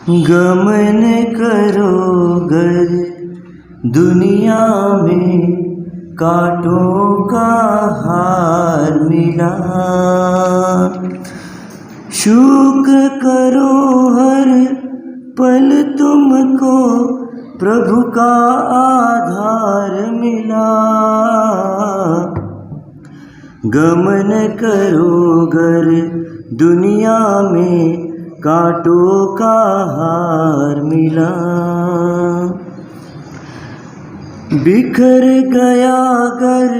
गमन करो गर दुनिया में कांटों का हार मिला। शुक्र करो हर पल तुमको प्रभु का आधार मिला। गमन करो गर दुनिया में कांटों का हार मिला। बिखर गया गर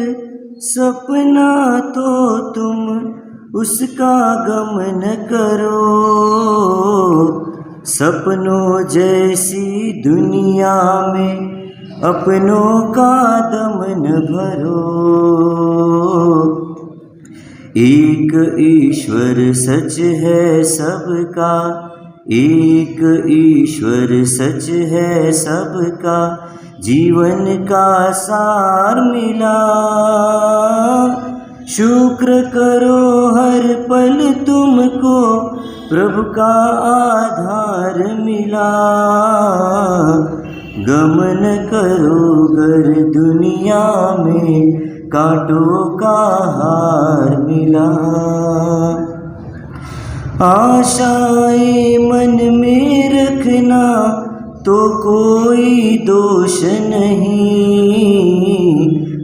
सपना तो तुम उसका गमन करो। सपनों जैसी दुनिया में अपनों का दमन भरो। एक ईश्वर सच है सबका, एक ईश्वर सच है सबका, जीवन का सार मिला। शुक्र करो हर पल तुमको प्रभु का आधार मिला। गमन करो गर दुनिया में कांटों का हार मिला। आशाएं मन में रखना तो कोई दोष नहीं।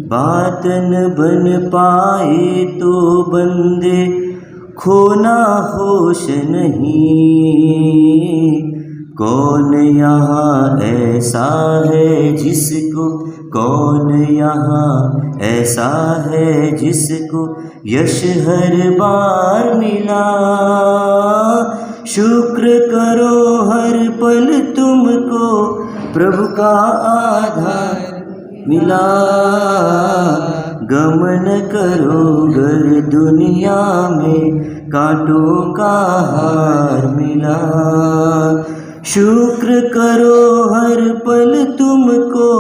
बात न बन पाए तो बंदे खोना होश नहीं। कौन यहाँ ऐसा है जिसको, कौन यहाँ ऐसा है जिसको यश हर बार मिला। शुक्र करो हर पल तुमको प्रभु का आधार मिला। गमन करो गर दुनिया में कांटों का हार मिला। शुक्र करो हर पल तुमको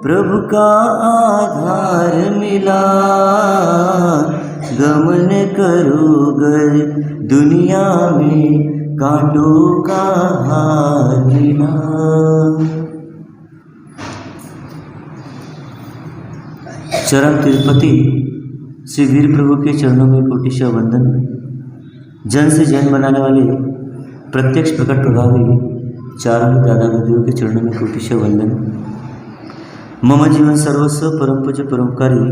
प्रभु का आधार मिला। गमन करो गर दुनिया में कांटों का हार मिला। चरण तिरुपति श्री वीर प्रभु के चरणों में कोटिशः वंदन। जन से जन बनाने वाले प्रत्यक्ष प्रकट प्रभावी चारों दादा गुरुदेव के चरणों में कोटिशः वंदन। मम जीवन सर्वस्व परम पूज्य परोपकारी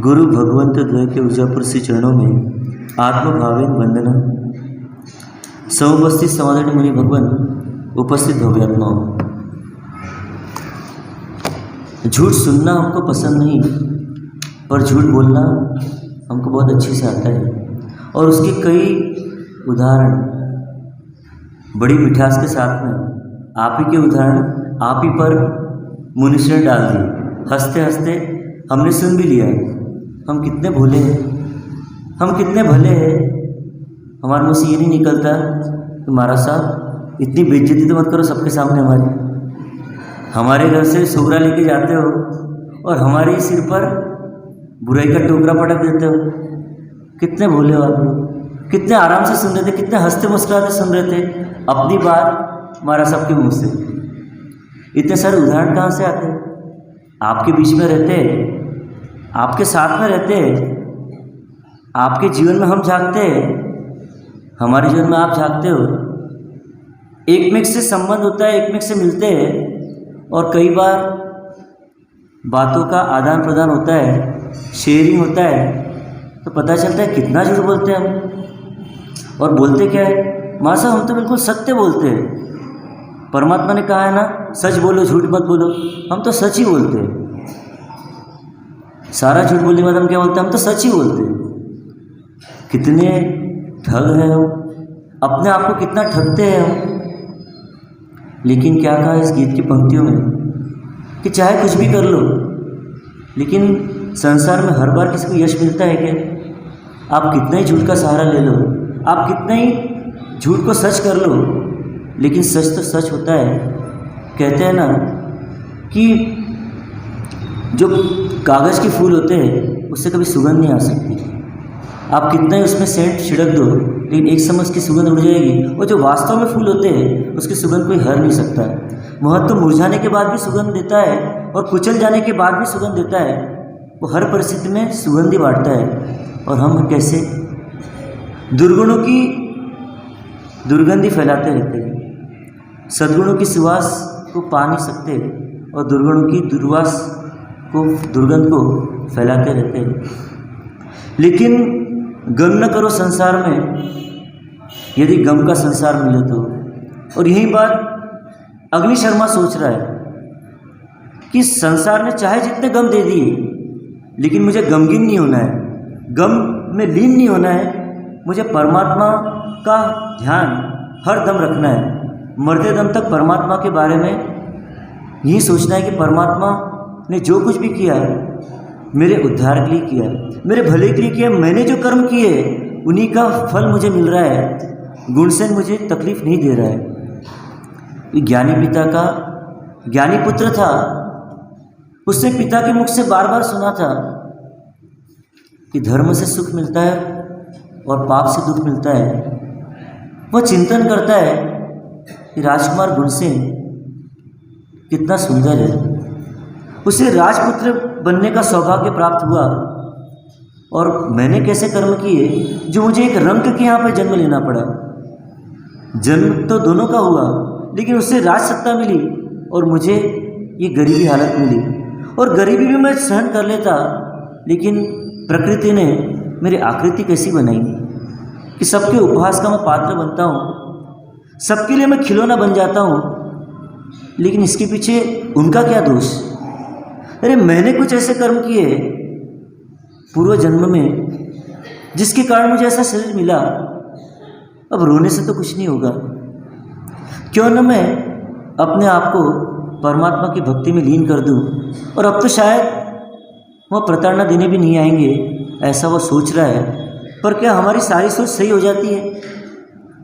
गुरु भगवंत द्वय के उजापुर श्री चरणों में आत्मभावेन वंदनम। समुपस्थित समादरणीय मुनि भगवान, उपस्थित भव्यात्माओं, झूठ सुनना हमको पसंद नहीं, पर झूठ बोलना हमको बहुत अच्छे से आता है। और उसके कई उदाहरण बड़ी मिठास के साथ में आप ही के उदाहरण आप ही पर मुनिश्री ने डाल दिए। हंसते हंसते हमने सुन भी लिया है। हम कितने भोले हैं, हम कितने भले हैं। हमारे मुँह से ये नहीं निकलता कि महाराज साहब इतनी बेइज्जती तो मत करो सबके सामने हमारी। हमारे घर से सुगरा लेके जाते हो और हमारे सिर पर बुराई का टोकरा पटक देते हो। कितने भोले हो आप लोग, कितने आराम से सुन रहे थे, कितने हंसते मुस्कुराते सुन रहे थे अपनी बात महाराज साहब के मुँह से। इतने सारे उदाहरण कहाँ से आते हैं? आपके बीच में रहते, आपके साथ में रहते, आपके जीवन में हम झांकते, हमारे जीवन में आप झांकते हो। एक में से संबंध होता है, एक में से मिलते हैं और कई बार बातों का आदान प्रदान होता है, शेयरिंग होता है, तो पता चलता है कितना झूठ बोलते हैं हम। और बोलते क्या है? माँ साहब हम तो बिल्कुल सत्य बोलते हैं। परमात्मा ने कहा है ना, सच बोलो झूठ मत बोलो। हम तो सच ही बोलते हैं। सारा झूठ बोलने के बाद हम क्या बोलते हैं? हम तो सच ही बोलते हैं। कितने ठग हैं हम, अपने आप को कितना ठगते हैं हम। लेकिन क्या कहा इस गीत की पंक्तियों में कि चाहे कुछ भी कर लो, लेकिन संसार में हर बार किसी को यश मिलता है क्या? आप कितना ही झूठ का सहारा ले लो, आप कितना ही झूठ को सच कर लो, लेकिन सच तो सच होता है। कहते हैं ना कि जो कागज़ के फूल होते हैं उससे कभी सुगंध नहीं आ सकती, आप कितना ही उसमें सेंट छिड़क दो, लेकिन एक समय उसकी सुगंध उड़ जाएगी। और जो वास्तव में फूल होते हैं उसकी सुगंध कोई हर नहीं सकता। महत्व तो मुरझाने के बाद भी सुगंध देता है और कुचल जाने के बाद भी सुगंध देता है। वो हर परिस्थिति में सुगंध ही बांटता है। और हम कैसे दुर्गुणों की दुर्गंधी फैलाते रहते हैं। सद्गुणों की सुवास को पा नहीं सकते और दुर्गुणों की दुर्गंध को फैलाते रहते हैं। लेकिन गम न करो संसार में, यदि गम का संसार मिले तो। और यही बात अग्नि शर्मा सोच रहा है कि संसार ने चाहे जितने गम दे दिए, लेकिन मुझे गमगीन नहीं होना है, गम में लीन नहीं होना है। मुझे परमात्मा का ध्यान हर दम रखना है। मरते दम तक परमात्मा के बारे में यही सोचना है कि परमात्मा ने जो कुछ भी किया है मेरे उद्धार के लिए किया है, मेरे भले के लिए किया है। मैंने जो कर्म किए उन्हीं का फल मुझे मिल रहा है। गुणसेन मुझे तकलीफ नहीं दे रहा है। ज्ञानी पिता का ज्ञानी पुत्र था, उसने पिता के मुख से बार बार सुना था कि धर्म से सुख मिलता है और पाप से दुख मिलता है। वह चिंतन करता है कि राजकुमार गुणसेन कितना सुंदर है, उसे राजपुत्र बनने का सौभाग्य प्राप्त हुआ, और मैंने कैसे कर्म किए जो मुझे एक रंक के यहाँ पर जन्म लेना पड़ा। जन्म तो दोनों का हुआ, लेकिन उससे राज सत्ता मिली और मुझे ये गरीबी हालत मिली। और गरीबी भी मैं सहन कर लेता, लेकिन प्रकृति ने मेरी आकृति कैसी बनाई कि सबके उपहास का मैं पात्र बनता हूँ, सबके लिए मैं खिलौना बन जाता हूँ। लेकिन इसके पीछे उनका क्या दोष? अरे मैंने कुछ ऐसे कर्म किए पूर्व जन्म में जिसके कारण मुझे ऐसा शरीर मिला। अब रोने से तो कुछ नहीं होगा। क्यों न मैं अपने आप को परमात्मा की भक्ति में लीन कर दूं, और अब तो शायद वह प्रताड़ना देने भी नहीं आएंगे, ऐसा वह सोच रहा है। पर क्या हमारी सारी सोच सही हो जाती है?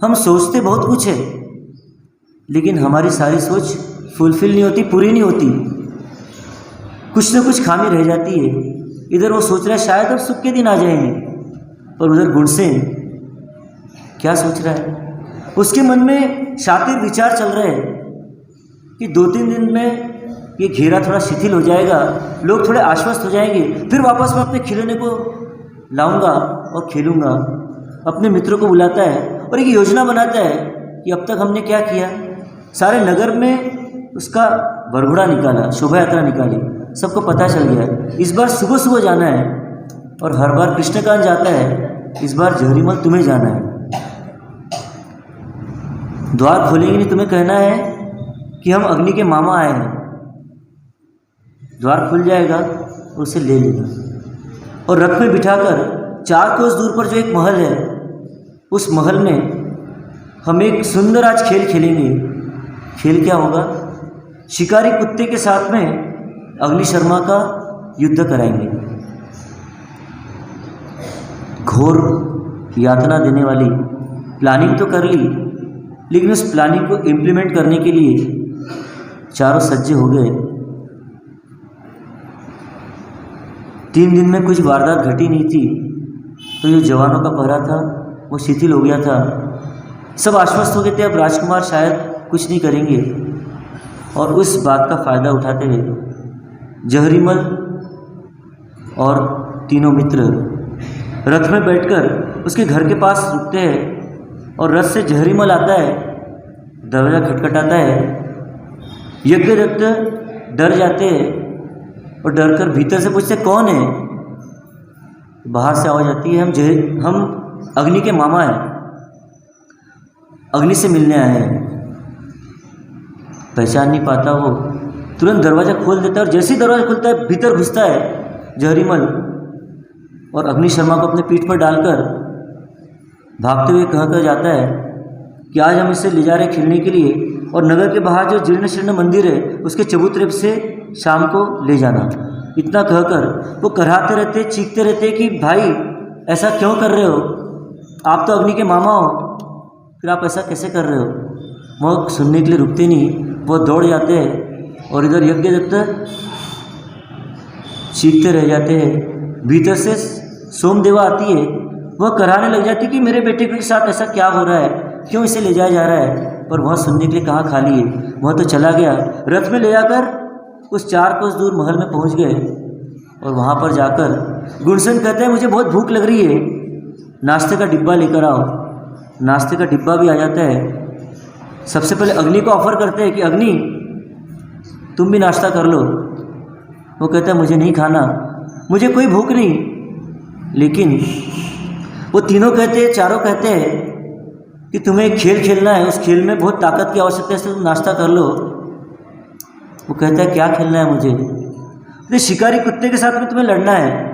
हम सोचते बहुत कुछ है, लेकिन हमारी सारी सोच फुलफिल नहीं होती, पूरी नहीं होती। कुछ न कुछ खामी रह जाती है। इधर वो सोच रहा है शायद अब सुख के दिन आ जाएंगे, और उधर गुणसेन क्या सोच रहा है? उसके मन में शातिर विचार चल रहे हैं कि 2-3 दिन में ये घेरा थोड़ा शिथिल हो जाएगा, लोग थोड़े आश्वस्त हो जाएंगे, फिर वापस मैं अपने खिलौने को लाऊंगा और खेलूंगा। अपने मित्रों को बुलाता है और एक योजना बनाता है कि अब तक हमने क्या किया। सारे नगर में उसका वरघोड़ा निकाला, शोभा यात्रा निकाली, सबको पता चल गया। इस बार सुबह सुबह जाना है, और हर बार कृष्णकांत जाता है, इस बार जहरीमल तुम्हें जाना है। द्वार खोलेंगे नहीं, तुम्हें कहना है कि हम अग्नि के मामा आए हैं। द्वार खुल जाएगा और उसे ले लेगा, और रथ में बिठाकर 4 कोस दूर पर जो एक महल है, उस महल में हम एक सुंदर आज खेल खेलेंगे। खेल क्या होगा? शिकारी कुत्ते के साथ में अग्नि शर्मा का युद्ध कराएंगे। घोर यातना देने वाली प्लानिंग तो कर ली, लेकिन उस प्लानिंग को इम्प्लीमेंट करने के लिए चारों सज्जे हो गए। 3 दिन में कुछ वारदात घटी नहीं थी, तो जो जवानों का पहरा था वो शिथिल हो गया था। सब आश्वस्त हो गए थे अब राजकुमार शायद कुछ नहीं करेंगे, और उस बात का फ़ायदा उठाते हुए जहरीमल और तीनों मित्र रथ में बैठकर उसके घर के पास रुकते हैं, और रथ से जहरीमल आता है, दरवाज़ा खटखटाता है। यज्ञदत्त डर जाते हैं और डर कर भीतर से पूछते कौन है। बाहर से आवाज़ आती है हम अग्नि के मामा हैं, अग्नि से मिलने आए हैं। पहचान नहीं पाता वो, तुरंत दरवाज़ा खोल देता है, और जैसे ही दरवाज़ा खुलता है भीतर घुसता है जहरीमल, और अग्नि शर्मा को अपने पीठ पर डालकर भागते हुए कहकर जाता है कि आज हम इसे ले जा रहे खेलने के लिए, और नगर के बाहर जो जीर्ण शीर्ण मंदिर है उसके चबूतरे से शाम को ले जाना। इतना कहकर वो कराहते रहते, चीखते रहते कि भाई ऐसा क्यों कर रहे हो, आप तो अग्नि के मामा हो, फिर आप ऐसा कैसे कर रहे हो। वो सुनने के लिए रुकते नहीं, वो दौड़ जाते हैं, और इधर यज्ञदत्त चीखते रह जाते हैं। भीतर से सोमदेवा आती है वह कराने लग जाती कि मेरे बेटे के साथ ऐसा क्या हो रहा है, क्यों इसे ले जाया जा रहा है। पर वह सुनने के लिए कहाँ खाली है, वह तो चला गया। रथ में ले जाकर उस 4 कोस दूर महल में पहुँच गए और वहाँ पर जाकर गुणसेन कहते हैं मुझे बहुत भूख लग रही है, नाश्ते का डिब्बा लेकर आओ। नाश्ते का डिब्बा भी आ जाता है। सबसे पहले अग्नि को ऑफर करते हैं कि अग्नि तुम भी नाश्ता कर लो। वो कहता है मुझे नहीं खाना, मुझे कोई भूख नहीं। लेकिन वो तीनों कहते हैं, चारों कहते हैं कि तुम्हें एक खेल खेलना है, उस खेल में बहुत ताकत की आवश्यकता है, इसलिए तुम नाश्ता कर लो। वो कहता है क्या खेलना है मुझे? तो शिकारी कुत्ते के साथ में तुम्हें लड़ना है।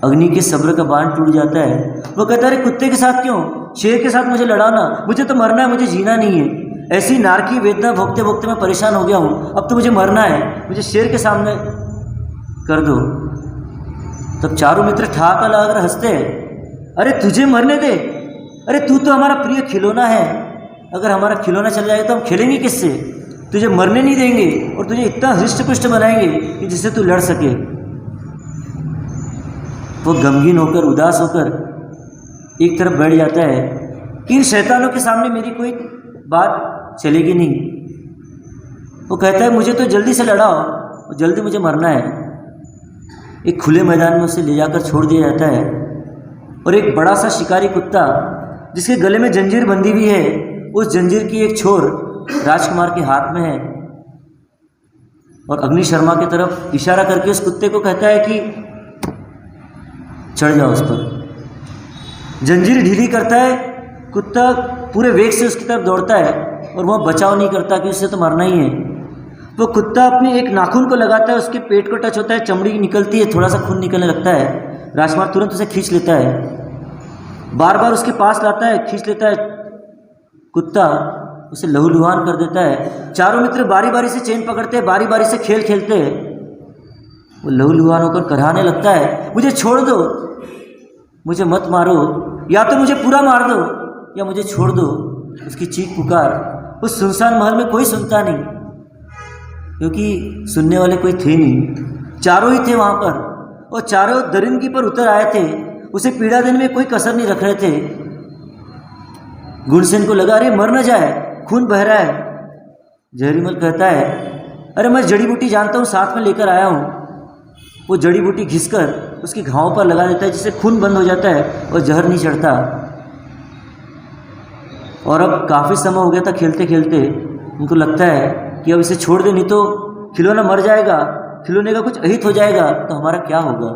अग्नि के सब्र का बांध टूट जाता है। वो कहता है अरे कुत्ते के साथ क्यों, शेर के साथ मुझे लड़ाना, मुझे तो मरना है, मुझे जीना नहीं है। ऐसी नारकी वेदना भोगते भोगते मैं परेशान हो गया हूँ, अब तो मुझे मरना है, मुझे शेर के सामने कर दो। तब चारों मित्र ठाक लगाकर हंसते हैं, अरे तुझे मरने दे, अरे तू तो हमारा प्रिय खिलौना है, अगर हमारा खिलौना चल जाएगा तो हम खेलेंगे किससे? तुझे मरने नहीं देंगे और तुझे इतना हृष्ट-पुष्ट बनाएंगे कि जिससे तू लड़ सके। वो गमगीन होकर, उदास होकर एक तरफ बैठ जाता है कि इन शैतानों के सामने मेरी कोई बात चलेगी नहीं। वो कहता है मुझे तो जल्दी से लड़ाओ और जल्दी मुझे मरना है। एक खुले मैदान में उसे ले जाकर छोड़ दिया जाता है और एक बड़ा सा शिकारी कुत्ता जिसके गले में जंजीर बंधी हुई है, उस जंजीर की एक छोर राजकुमार के हाथ में है और अग्नि शर्मा की तरफ इशारा करके उस कुत्ते को कहता है कि चढ़ जाओ उस पर। जंजीर ढीली करता है, कुत्ता पूरे वेग से उसकी तरफ दौड़ता है और वह बचाव नहीं करता कि उससे तो मरना ही है। वो कुत्ता अपने एक नाखून को लगाता है, उसके पेट को टच होता है, चमड़ी निकलती है, थोड़ा सा खून निकलने लगता है। राजकुमार तुरंत उसे खींच लेता है, बार बार उसके पास लाता है, खींच लेता है। कुत्ता उसे लहूलुहान कर देता है। चारों मित्र बारी बारी से चेन पकड़ते हैं, बारी बारी से खेल खेलते हैं। वो लहूलुहान होकर कराहने लगता है, मुझे छोड़ दो, मुझे मत मारो, या तो मुझे पूरा मार दो या मुझे छोड़ दो। उसकी चीख पुकार उस सुनसान महल में कोई सुनता नहीं, क्योंकि सुनने वाले कोई थे नहीं। चारों ही थे वहाँ पर और चारों दरिंदगी पर उतर आए थे, उसे पीड़ा देने में कोई कसर नहीं रख रहे थे। गुणसेन को लगा अरे मर न जाए, खून बह रहा है। जहरीमल कहता है अरे मैं जड़ी बूटी जानता हूँ, साथ में लेकर आया हूँ। वो जड़ी बूटी घिसकर उसके घावों पर लगा देता है, जिससे खून बंद हो जाता है और जहर नहीं चढ़ता। और अब काफ़ी समय हो गया था खेलते खेलते, उनको लगता है कि अब इसे छोड़ दे, नहीं तो खिलौना मर जाएगा, खिलौने का कुछ अहित हो जाएगा तो हमारा क्या होगा।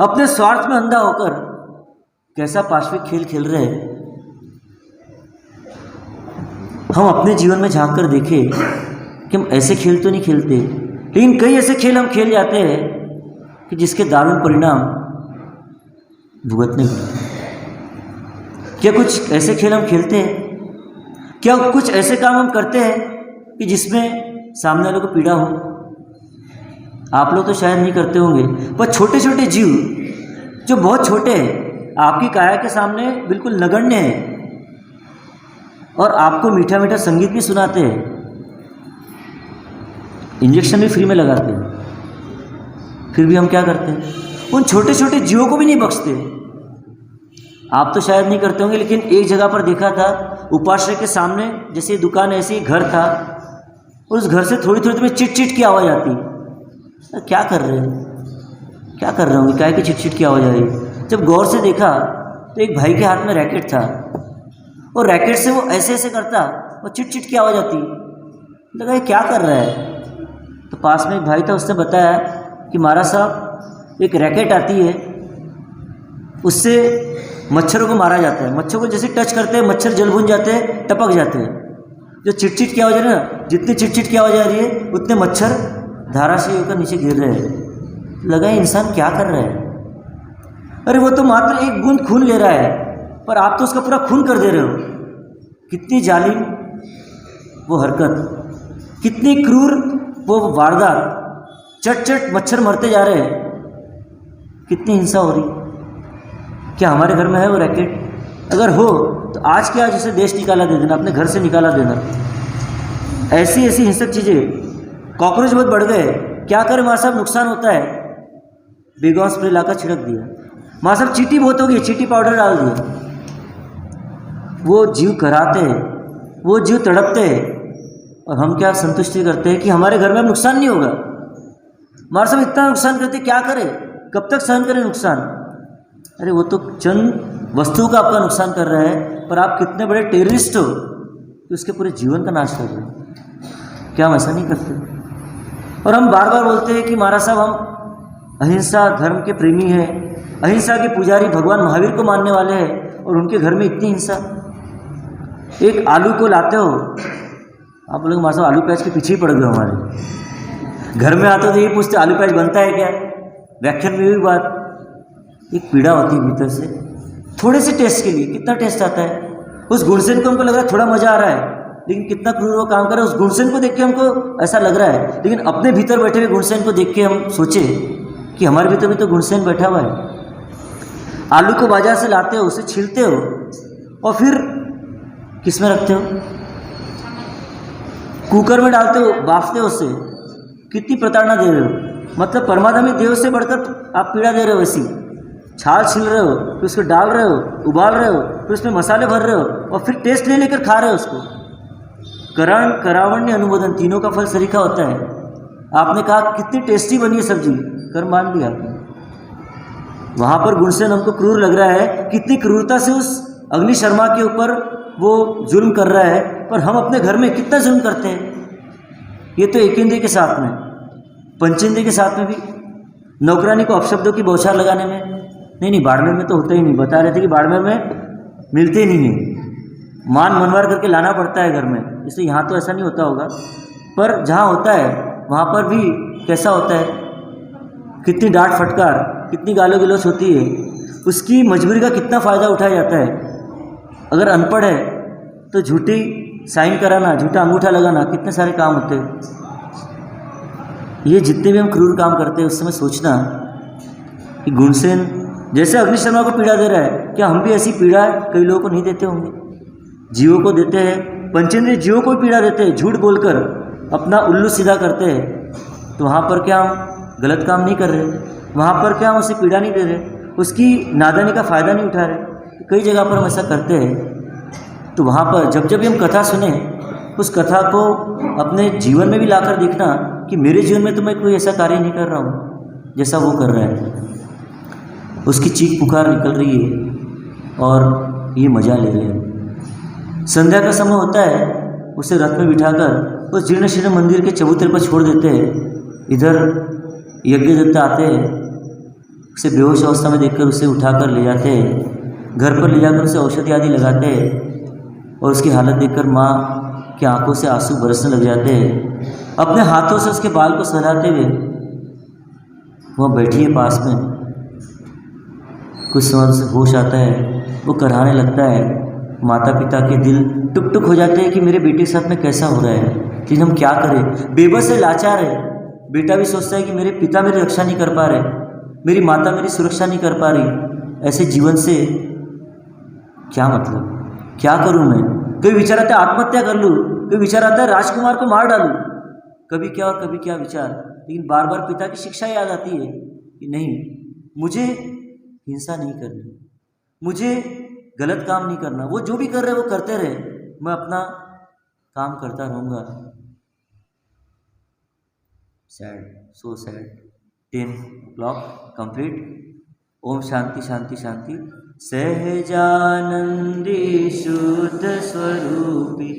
अपने स्वार्थ में अंधा होकर कैसा पाशविक खेल खेल रहे हैं। हम अपने जीवन में झांक कर देखें कि हम ऐसे खेल तो नहीं खेलते, लेकिन कई ऐसे खेल हम खेल जाते हैं कि जिसके दारुण परिणाम भुगतने पड़ते हैं। क्या कुछ ऐसे खेल हम खेलते हैं, क्या कुछ ऐसे काम हम करते हैं कि जिसमें सामने वालों को पीड़ा हो? आप लोग तो शायद नहीं करते होंगे, पर छोटे छोटे जीव जो बहुत छोटे हैं, आपकी काया के सामने बिल्कुल नगण्य हैं और आपको मीठा मीठा संगीत भी सुनाते हैं, इंजेक्शन भी फ्री में लगाते हैं, फिर भी हम क्या करते हैं? उन छोटे छोटे जीवों को भी नहीं बख्शते। आप तो शायद नहीं करते होंगे, लेकिन एक जगह पर देखा था, उपाश्रय के सामने जैसे दुकान ऐसे ही घर था और उस घर से थोड़ी थोड़ी देर में चिट चिट की आवाज़ आती। क्या कर रहे हैं, क्या कर रहे होंगे, क्या की चिट चिट की आवाज़ आ रही। जब गौर से देखा तो एक भाई के हाथ में रैकेट था और रैकेट से वो ऐसे ऐसे करता और चिट चिट की आवाज़ आती। लगा ये क्या कर रहा है। तो पास में एक भाई था, उसने बताया कि महाराज साहब एक रैकेट आती है, उससे मच्छरों को मारा जाता है। मच्छरों को जैसे टच करते हैं मच्छर जल भुन जाते हैं, टपक जाते हैं। जो चिटचिट की आवाज़ है ना, जितनी चिटचिट की आवाज़ आ रही है उतने मच्छर धाराशायी होकर नीचे गिर रहे हैं। लगा इंसान क्या कर रहा है। अरे वो तो मात्र एक बूंद खून ले रहा है, पर आप तो उसका पूरा खून कर दे रहे हो। कितनी जालिम वो हरकत, कितनी क्रूर वो वारदात। चट चट मच्छर मरते जा रहे हैं, कितनी हिंसा हो रही। क्या हमारे घर में है वो रैकेट? अगर हो तो आज के आज उसे देश निकाला दे देना, अपने घर से निकाला देना। ऐसी ऐसी हिंसक चीज़ें। कॉकरोच बहुत बढ़ गए, क्या करें हमारे साथ नुकसान होता है, बेगौन स्प्रे लाकर छिड़क दिया। माँ साहब चींटी बहुत हो गई, चींटी पाउडर डाल दिया। वो जीव कराते हैं, वो जीव तड़पते हैं, और हम क्या संतुष्टि करते हैं कि हमारे घर में अब नुकसान नहीं होगा। माँ साहब इतना नुकसान करते, क्या करें, कब तक सहन करें नुकसान। अरे वो तो चंद वस्तुओं का आपका नुकसान कर रहा है, पर आप कितने बड़े टेररिस्ट हो कि उसके पूरे जीवन का नाश कर रहे हैं। क्या हम ऐसा नहीं करते? और हम बार बार बोलते हैं कि महाराज साहब हम अहिंसा धर्म के प्रेमी हैं, अहिंसा के पुजारी भगवान महावीर को मानने वाले हैं, और उनके घर में इतनी हिंसा। एक आलू को लाते हो, आप लोग महाराज साहब आलू प्याज के पीछे ही पड़ गए। हमारे घर में आते हो तो ये पूछते आलू प्याज बनता है क्या। व्याख्यान में भी बात, एक पीड़ा होती है भीतर से, थोड़े से टेस्ट के लिए कितना टेस्ट आता है। उस गुणसेन को हमको लग रहा है थोड़ा मजा आ रहा है, लेकिन कितना क्रूर वो काम कर रहा है। उस गुणसेन को देख के हमको ऐसा लग रहा है, लेकिन अपने भीतर बैठे हुए गुणसेन को देख के हम सोचे कि हमारे भीतर भी तो गुणसेन बैठा हुआ है। आलू को बाजार से लाते हो, उसे छीलते हो, और फिर किस में रखते हो, कुकर में डालते हो, बाफते हो, उससे कितनी प्रताड़ना दे रहे हो। मतलब परमाधमी देव से बढ़कर आप पीड़ा दे रहे हो। वैसी छाल छील रहे हो, फिर उसको डाल रहे हो, उबाल रहे हो, फिर उसमें मसाले भर रहे हो, और फिर टेस्ट ले लेकर खा रहे हो उसको। करण करावण्य अनुमोदन, तीनों का फल सरीखा होता है। आपने कहा कितनी टेस्टी बनी है सब्जी, कर मान लिया आपने। वहाँ पर गुणसेन हमको क्रूर लग रहा है, कितनी क्रूरता से उस अग्नि शर्मा के ऊपर वो जुल्म कर रहा है, पर हम अपने घर में कितना जुल्म करते हैं। ये तो एक इंद्रिय के साथ में, पंचेंद्रिय के साथ में भी। नौकरानी को अपशब्दों की बौछार लगाने में, नहीं बाड़मेर में तो होता ही नहीं। बता रहे थे कि बाड़मेर में मिलते ही नहीं है, मान मनवार करके लाना पड़ता है घर में, इसलिए यहाँ तो ऐसा नहीं होता होगा। पर जहाँ होता है वहाँ पर भी कैसा होता है, कितनी डांट फटकार, कितनी गालो गलौज होती है, उसकी मजबूरी का कितना फ़ायदा उठाया जाता है। अगर अनपढ़ है तो झूठी साइन कराना, झूठा अंगूठा लगाना, कितने सारे काम होते हैं। ये जितने भी हम क्रूर काम करते हैं, उस समय सोचना कि गुणसेन जैसे अग्निशर्मा को पीड़ा दे रहा है, क्या हम भी ऐसी पीड़ा कई लोगों को नहीं देते होंगे। जीवों को देते हैं, पंचेंद्रिय जीवों को पीड़ा देते हैं, झूठ बोलकर अपना उल्लू सीधा करते हैं। तो वहाँ पर क्या हम गलत काम नहीं कर रहे, वहाँ पर क्या हम उसे पीड़ा नहीं दे रहे, उसकी नादानी का फ़ायदा नहीं उठा रहे। कई जगह पर हम ऐसा करते हैं। तो वहाँ पर जब जब भी हम कथा सुने, उस कथा को अपने जीवन में भी लाकर देखना कि मेरे जीवन में तो मैं कोई ऐसा कार्य नहीं कर रहा हूँ जैसा वो कर रहा है। उसकी चीख पुकार निकल रही है और ये मज़ा ले रहे हैं। संध्या का समय होता है, उसे रथ में बिठाकर उस जीर्ण शीर्ण मंदिर के चबूतरे पर छोड़ देते हैं। इधर यज्ञदत्ता आते हैं, उसे बेहोश अवस्था में देखकर उसे उठाकर ले जाते हैं, घर पर ले जाकर उसे औषधि आदि लगाते हैं, और उसकी हालत देखकर माँ की आंखों से आंसू बरसने लग जाते हैं। अपने हाथों से उसके बाल को सहलाते हुए वह बैठी है पास में। कुछ समय से होश आता है, वो कराहने लगता है। माता पिता के दिल टुक टुक हो जाते हैं कि मेरे बेटे के साथ में कैसा हो रहा है, लेकिन हम क्या करें। बेबस है, लाचार है। बेटा भी सोचता है कि मेरे पिता मेरी रक्षा नहीं कर पा रहे, मेरी माता मेरी सुरक्षा नहीं कर पा रही। ऐसे जीवन से क्या मतलब, क्या करूं मैं। कोई विचार आता है आत्महत्या कर लूँ, कोई विचार आता है राजकुमार को मार डालूं, कभी क्या और कभी क्या विचार। लेकिन बार बार पिता की शिक्षा याद आती है कि नहीं, मुझे हिंसा नहीं करनी, मुझे गलत काम नहीं करना। वो जो भी कर रहे वो करते रहे, मैं अपना काम करता रहूँगा। Sad, so sad. 10 o'clock complete. ओम शांति शांति शांति। सहजानंदी शुद्ध स्वरूपी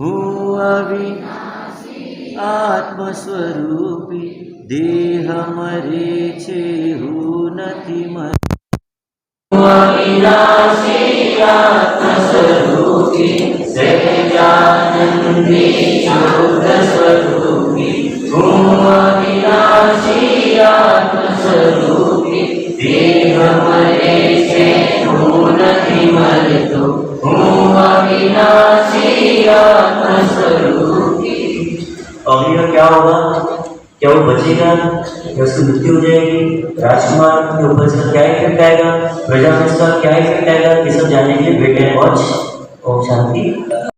हूँ अविनाशी आत्मस्वरूपी, देह मरे छे हूँ नथी मरे। अविनाशी आत्मस्वरूपी सहजानंदी शुद्ध स्वरूपी हूँ अविनाशी आत्मस्वरूपी, देह मरे छे हूँ नथी मरतो हूँ अविनाशी आत्मस्वरूपी। अग्नि का क्या होगा, क्या वो बचेगा या उसकी मृत्यु हो जाएगी। राजकुमार के ऊपर इसका क्या इफेक्ट आएगा, प्रजा में इसका क्या इफेक्ट आएगा, ये सब जानने के लिए बेटे वॉच। ओम शांति।